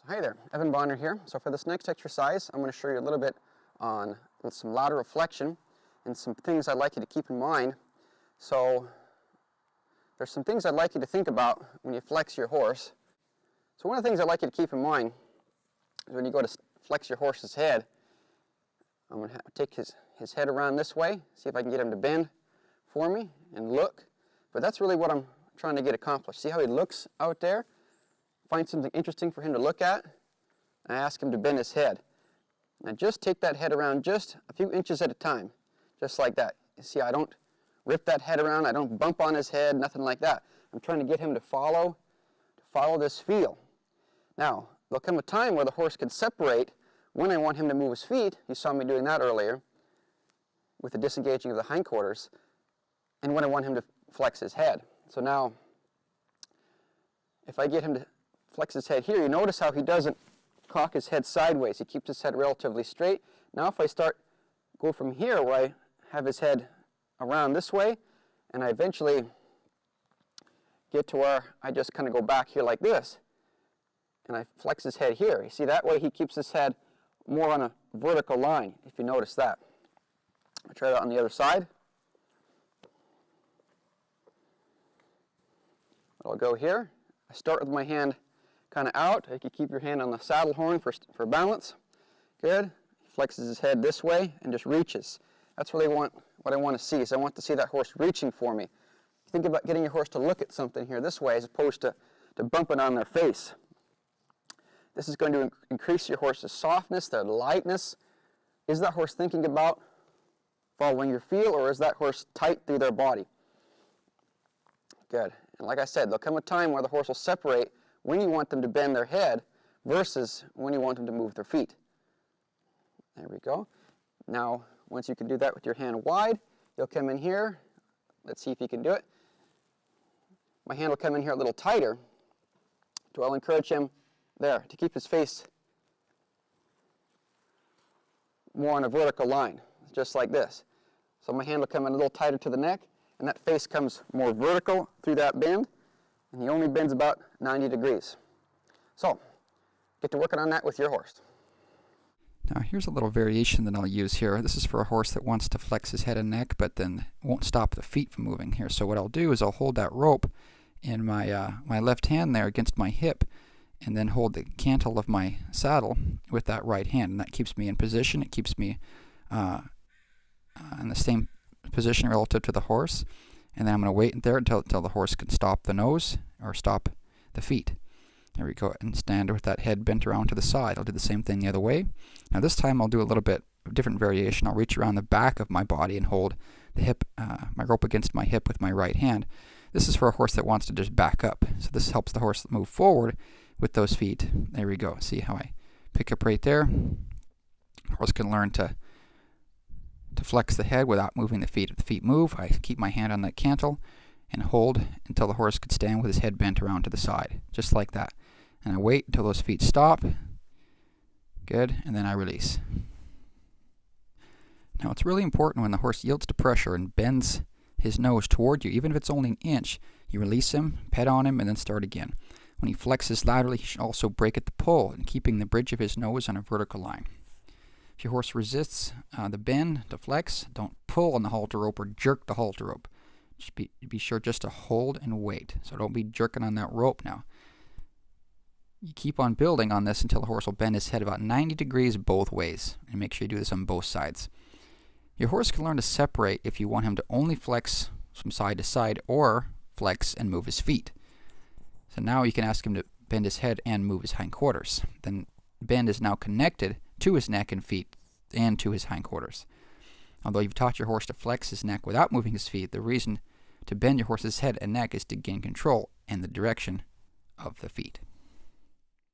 Hi there, Evan Bonner here. So for this next exercise, I'm going to show you a little bit on some lateral flexion and some things I'd like you to keep in mind. So there's some things I'd like you to think about when you flex your horse. So one of the things I'd like you to keep in mind is when you go to flex your horse's head, I'm going to take his head around this way, see if I can get him to bend for me and look. But that's really what I'm trying to get accomplished. See how he looks out there? Find something interesting for him to look at, and I ask him to bend his head. Now just take that head around just a few inches at a time, just like that. You see, I don't rip that head around, I don't bump on his head, nothing like that. I'm trying to get him to follow this feel. Now, there'll come a time where the horse can separate when I want him to move his feet. You saw me doing that earlier with the disengaging of the hindquarters, and when I want him to flex his head. So now, if I get him to flex his head here, you notice how he doesn't cock his head sideways. He keeps his head relatively straight. Now if I go from here where I have his head around this way, and I eventually get to where I just kind of go back here like this, and I flex his head here. You see, that way he keeps his head more on a vertical line, if you notice that. I'll try that on the other side. I'll go here. I start with my hand kind of out. You can keep your hand on the saddle horn for balance. Good. He flexes his head this way and just reaches. That's really what I want to see. Is I want to see that horse reaching for me. Think about getting your horse to look at something here this way as opposed to bumping on their face. This is going to increase your horse's softness, their lightness. Is that horse thinking about following your feel, or is that horse tight through their body? Good. And like I said, there'll come a time where the horse will separate when you want them to bend their head versus when you want them to move their feet. There we go. Now, once you can do that with your hand wide, you'll come in here. Let's see if you can do it. My hand will come in here a little tighter. So I'll encourage him there to keep his face more on a vertical line, just like this. So my hand will come in a little tighter to the neck, and that face comes more vertical through that bend, and he only bends about 90 degrees. So, get to working on that with your horse. Now here's a little variation that I'll use here. This is for a horse that wants to flex his head and neck, but then won't stop the feet from moving here. So what I'll do is I'll hold that rope in my left hand there against my hip, and then hold the cantle of my saddle with that right hand, and that keeps me in position. It keeps me in the same position relative to the horse, and then I'm going to wait there until the horse can stop the nose or stop the feet. There we go, and stand with that head bent around to the side. I'll do the same thing the other way. Now this time I'll do a little bit of different variation. I'll reach around the back of my body and hold the hip, my rope against my hip with my right hand. This is for a horse that wants to just back up. So this helps the horse move forward with those feet. There we go. See how I pick up right there? The horse can learn to flex the head without moving the feet. If the feet move, I keep my hand on that cantle and hold until the horse could stand with his head bent around to the side, just like that. And I wait until those feet stop. Good, and then I release. Now it's really important when the horse yields to pressure and bends his nose toward you, even if it's only an inch, you release him, pet on him, and then start again. When he flexes laterally, he should also break at the pull and keeping the bridge of his nose on a vertical line. If your horse resists the bend to flex, don't pull on the halter rope or jerk the halter rope. Just be sure just to hold and wait. So don't be jerking on that rope now. You keep on building on this until the horse will bend his head about 90 degrees both ways. And make sure you do this on both sides. Your horse can learn to separate if you want him to only flex from side to side or flex and move his feet. So now you can ask him to bend his head and move his hindquarters. Then bend is now connected to his neck and feet and to his hindquarters. Although you've taught your horse to flex his neck without moving his feet, the reason to bend your horse's head and neck is to gain control and the direction of the feet.